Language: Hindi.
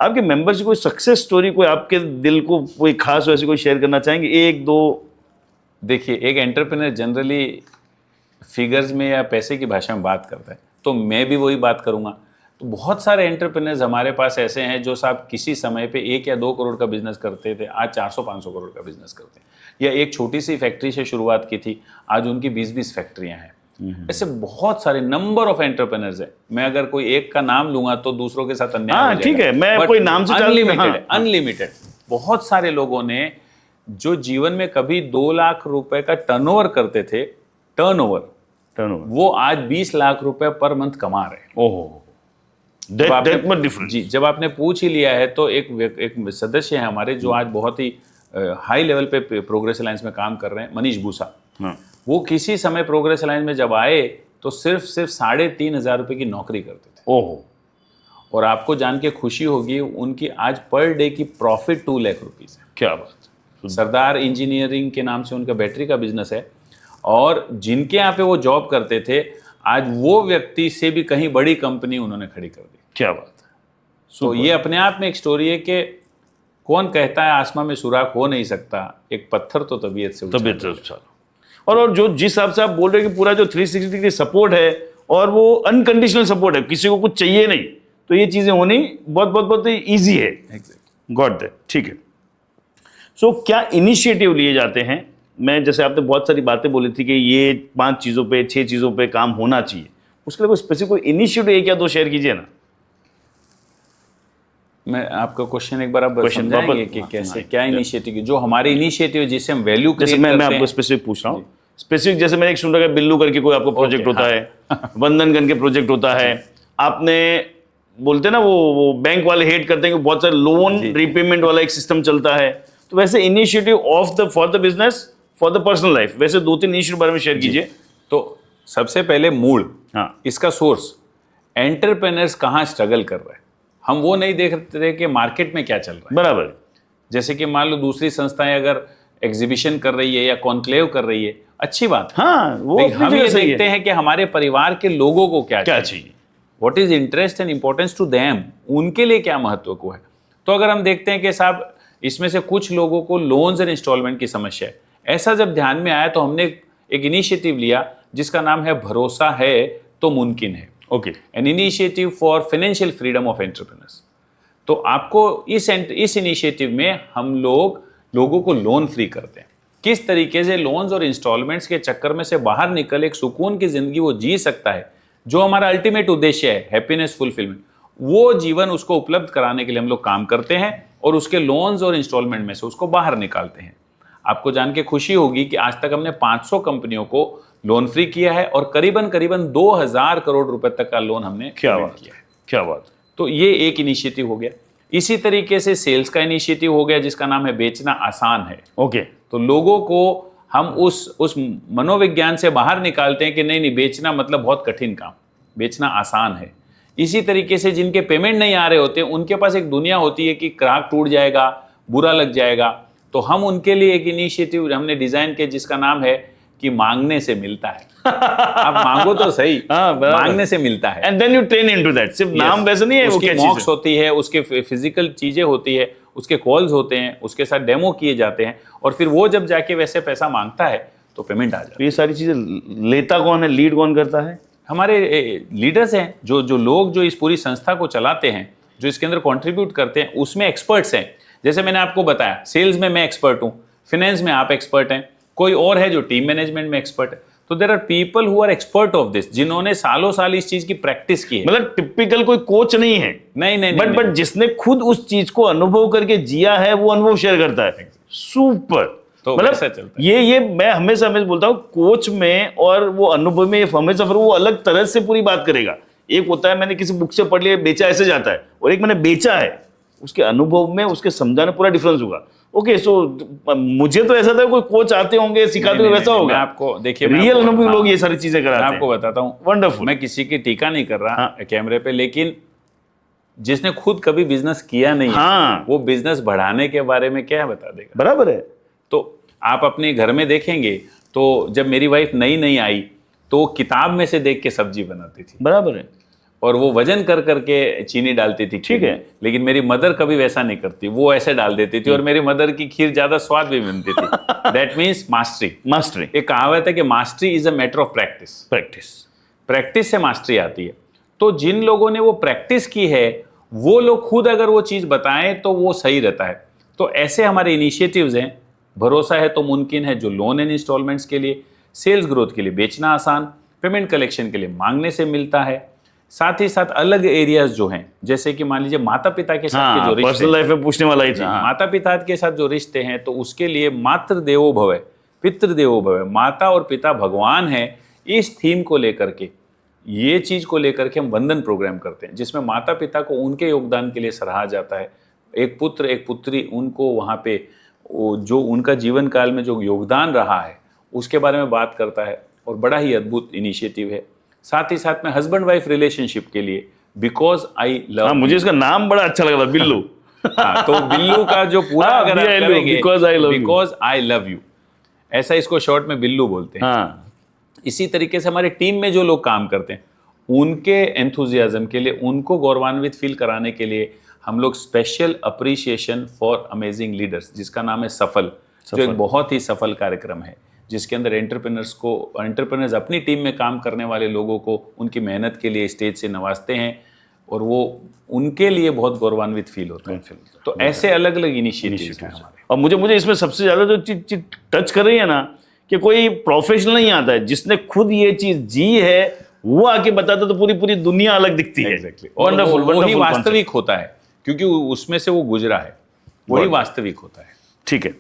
आपके मेंबर्स की कोई सक्सेस स्टोरी, कोई आपके दिल को कोई खास वैसे कोई शेयर करना चाहेंगे, एक दो? देखिए, एक एंटरप्रेन्योर जनरली फिगर्स में या पैसे की भाषा में बात करता है, तो मैं भी वही बात करूंगा। तो बहुत सारे एंटरप्रेन्योर्स हमारे पास ऐसे हैं जो साहब किसी समय पे 1 या 2 करोड़ का बिजनेस करते थे, आज 400-500 करोड़ का बिजनेस करते हैं, या एक छोटी सी फैक्ट्री से शुरुआत की थी, आज उनकी 20-20 फैक्ट्रियां हैं। ऐसे बहुत सारे नंबर ऑफ एंटरप्रेन्योर्स हैं। मैं अगर कोई एक का नाम लूंगा तो दूसरों के साथ अन्याय हो जाएगा। ठीक है, मैं कोई नाम से अनलिमिटेड बहुत सारे लोगों ने जो जीवन में कभी 2 लाख रुपए का टर्नओवर करते थे, टर्नओवर वो आज 20 लाख रुपए पर मंथ कमा रहे हैं। ओहो, दैट मच डिफरेंस। जी, जब आपने पूछ ही लिया है तो एक सदस्य है हमारे जो आज बहुत ही हाई लेवल पे प्रोग्रेस अलायंस में काम कर रहे हैं, मनीष भूसा। वो किसी समय प्रोग्रेस अलायंस में जब आए तो सिर्फ 3,500 रुपए की नौकरी करते थे। ओहो, और आपको जान के खुशी होगी उनकी आज पर डे की प्रॉफिट 2 लाख रुपीज है। क्या बात। सरदार इंजीनियरिंग के नाम से उनका बैटरी का बिजनेस है, और जिनके यहाँ पे वो जॉब करते थे आज वो व्यक्ति से भी कहीं बड़ी कंपनी उन्होंने खड़ी कर दी। क्या बात है। तो ये अपने आप में एक स्टोरी है कि कौन कहता है आसमान में सुराख हो नहीं सकता, एक पत्थर तो तबीयत से उछालो। और जो जिस हिसाब से आप बोल रहे हैं कि पूरा जो 360 डिग्री सपोर्ट है और वो अनकंडीशनल सपोर्ट है, किसी को कुछ चाहिए नहीं, तो ये चीजें होनी बहुत बहुत बहुत ईजी है। Got that. ठीक है। सो क्या इनिशिएटिव लिए जाते हैं? मैं जैसे आपने बहुत सारी बातें बोली थी कि ये 5 चीज़ों पे 6 चीज़ों पे काम होना चाहिए, उसके लिए कोई स्पेसिफिक कोई इनिशिएटिव 1 या 2 शेयर कीजिए ना। मैं आपका क्वेश्चन एक बार आप समझाएंगे कि कैसे क्या इनिशिएटिव, जो हमारे इनिशिएटिव जिससे हम वैल्यू क्रिएट करते हैं। मैं आपको स्पेसिफिक पूछ रहा हूँ। स्पेसिफिक जैसे मैंने एक सुन रखा है, बिल्लू करके कोई आपको प्रोजेक्ट होता है, वंदन करके प्रोजेक्ट होता है, आपने बोलते हैं ना वो बैंक वाले हेट करते हैं कि बहुत सारे लोन रीपेमेंट वाला एक सिस्टम चलता है, तो वैसे initiative for the business, for the personal life, वैसे 2-3 इनिशिएटिव बारे में शेयर कीजिए। तो सबसे पहले मूल, इसका सोर्स, एंटरप्रेन्योर्स कहाँ स्ट्रगल कर रहे हैं, हम वो नहीं देख रहे कि मार्केट में क्या चल रहा है। बराबर। जैसे कि मान लो दूसरी संस्थाएं अगर एग्जीबिशन कर रही है या कॉन्क्लेव कर रही है, अच्छी बात, वो हम ये देखते हैं कि हमारे परिवार के लोगों को क्या चाहिए, what is interest and importance to them, उनके लिए क्या महत्व को है। तो अगर हम देखते हैं कि साहब इसमें से कुछ लोगों को लोन्स एंड इंस्टॉलमेंट की समस्या है, ऐसा जब ध्यान में आया तो हमने एक इनिशिएटिव लिया जिसका नाम है भरोसा है तो मुमकिन है। Okay, an initiative for financial freedom of entrepreneurs. तो आपको इस इनिशिएटिव में हम लोगों को लोन फ्री करते हैं। किस तरीके से लोन्स और इंस्टॉलमेंट्स के चक्कर में से बाहर निकल एक सुकून की जिंदगी वो जी सकता है, जो हमारा अल्टीमेट उद्देश्य है, हैप्पीनेस, फुलफिलमेंट, वो जीवन उसको उपलब्ध कराने के लिए हम लोग काम करते हैं और उसके लोन्स और इंस्टॉलमेंट में से उसको बाहर निकालते हैं। आपको जान के खुशी होगी कि आज तक हमने 500 कंपनियों को लोन फ्री किया है और करीबन 2000 करोड़ रुपए तक का लोन हमने किया है। क्या बात। तो ये एक इनिशिएटिव हो गया। इसी तरीके से सेल्स का इनिशिएटिव हो गया जिसका नाम है बेचना आसान है। ओके, तो लोगों को हम उस मनोविज्ञान से बाहर निकालते हैं कि नहीं, बेचना मतलब बहुत कठिन काम, बेचना आसान है। इसी तरीके से जिनके पेमेंट नहीं आ रहे होते उनके पास एक दुनिया होती है कि ग्राहक टूट जाएगा, बुरा लग जाएगा, तो हम उनके लिए एक इनिशिएटिव हमने डिजाइन किया जिसका नाम है कि मांगने से मिलता है। आप मांगो तो सही, मांगने से मिलता है। And then you train into that. सिर्फ नाम वैसे नहीं है, उसकी मॉक्स होती है, उसके फिजिकल चीजें होती है, उसके कॉल्स होते हैं, उसके साथ डेमो किए जाते हैं, और फिर वो जब जाके वैसे पैसा मांगता है तो पेमेंट आ जाता है। ये सारी चीजें लेता कौन है, लीड कौन करता है? हमारे लीडर्स हैं, जो लोग जो इस पूरी संस्था को चलाते हैं, जो इसके अंदर कंट्रीब्यूट करते हैं, उसमें एक्सपर्ट्स हैं। जैसे मैंने आपको बताया, सेल्स में मैं एक्सपर्ट हूँ, फाइनेंस में आप एक्सपर्ट हैं, कोई और है जो टीम मैनेजमेंट में एक्सपर्ट है। तो there are people who are expert of this, जिन्होंने सालों साल इस चीज की प्रैक्टिस की है। मतलब टिपिकल कोई कोच नहीं है, नहीं, बट जिसने खुद उस चीज को अनुभव करके जिया है वो अनुभव शेयर करता है। सुपर। तो मतलब ये मैं हमेशा बोलता हूँ, कोच में और वो अनुभव में हमेशा फिर वो अलग तरह से पूरी बात करेगा। एक होता है मैंने किसी बुक से पढ़ लिया, बेचा ऐसे जाता है, और एक मैंने बेचा है, उसके अनुभव में उसके समझाने पूरा डिफरेंस होगा। ओके, सो मुझे तो ऐसा था कोई कोच आते होंगे सिखाते हुए, वैसा होगा। आपको देखिए, रियल अनुभवी लोग ये सारी चीजें कराते हैं। आपको बताता हूँ, वंडरफुल। मैं किसी की टीका नहीं कर रहा कैमरे पे, लेकिन जिसने खुद कभी बिजनेस किया नहीं है, वो बिजनेस बढ़ाने के बारे में क्या बता देगा। बराबर है। तो आप अपने घर में देखेंगे तो जब मेरी वाइफ नई आई तो किताब में से देख के सब्जी बनाती थी। बराबर है। और वो वजन कर करके चीनी डालती थी, ठीक है। लेकिन मेरी मदर कभी वैसा नहीं करती, वो ऐसे डाल देती थी और मेरी मदर की खीर ज्यादा स्वाद भी बनती थी। That means mastery. मास्टरी, एक कहावत है कि mastery is a matter of practice. Practice. Practice से मास्टरी आती है। तो जिन लोगों ने वो प्रैक्टिस की है, वो लोग खुद अगर वो चीज बताएं तो वो सही रहता है। तो ऐसे हमारे इनिशिएटिव्स हैं। भरोसा है तो मुमकिन है, जो लोन एंड इंस्टॉलमेंट्स के लिए, सेल्स ग्रोथ के लिए बेचना आसान, पेमेंट कलेक्शन के लिए मांगने से मिलता है। साथ ही साथ अलग एरियाज जो हैं, जैसे कि मान लीजिए माता पिता के साथ के हाँ, जो रिश्ते पर्सनल लाइफ में पूछने वाला ही था। हाँ। माता पिता के साथ जो रिश्ते हैं, तो उसके लिए मातृ देवो भव, पितृ देवो भव, माता और पिता भगवान है। इस थीम को लेकर के, ये चीज को लेकर के हम वंदन प्रोग्राम करते हैं, जिसमें माता पिता को उनके योगदान के लिए सराहा जाता है। एक पुत्र एक पुत्री, उनको वहाँ पे जो उनका जीवन काल में जो योगदान रहा है उसके बारे में बात करता है, और बड़ा ही अद्भुत इनिशिएटिव है। साथ ही साथ में हस्बैंड वाइफ रिलेशनशिप के लिए बिकॉज आई लव, हाँ, मुझे इसका नाम बड़ा अच्छा लगा था, बिल्लू। हाँ, तो बिल्लू का जो पूरा हाँ, अगर आप BILLU, करेंगे, because I love you। Because I love you, ऐसा इसको शॉर्ट में बिल्लू बोलते हैं। हाँ, इसी तरीके से हमारे टीम में जो लोग काम करते हैं, उनके एंथुजियाज्म के लिए, उनको गौरवान्वित फील कराने के लिए हम लोग special appreciation for amazing leaders, जिसका नाम है सफल, जो एक बहुत ही सफल कार्यक्रम है, जिसके अंदर एंटरप्रेन्योर्स अपनी टीम में काम करने वाले लोगों को उनकी मेहनत के लिए स्टेज से नवाजते हैं, और वो उनके लिए बहुत गौरवान्वित फील होता है। तो ऐसे अलग अलग इनिशिएटिव्स हैं हमारे। और मुझे इसमें सबसे ज्यादा जो चीज टच कर रही है ना, कि कोई प्रोफेशनल नहीं आता है जिसने खुद ये चीज जी है, वो आके बताता तो पूरी दुनिया अलग दिखती है। और वंडरफुल, वही वंडरफुल वास्तविक होता है, क्योंकि उसमें से वो गुजरा है, वही वास्तविक होता है। ठीक है।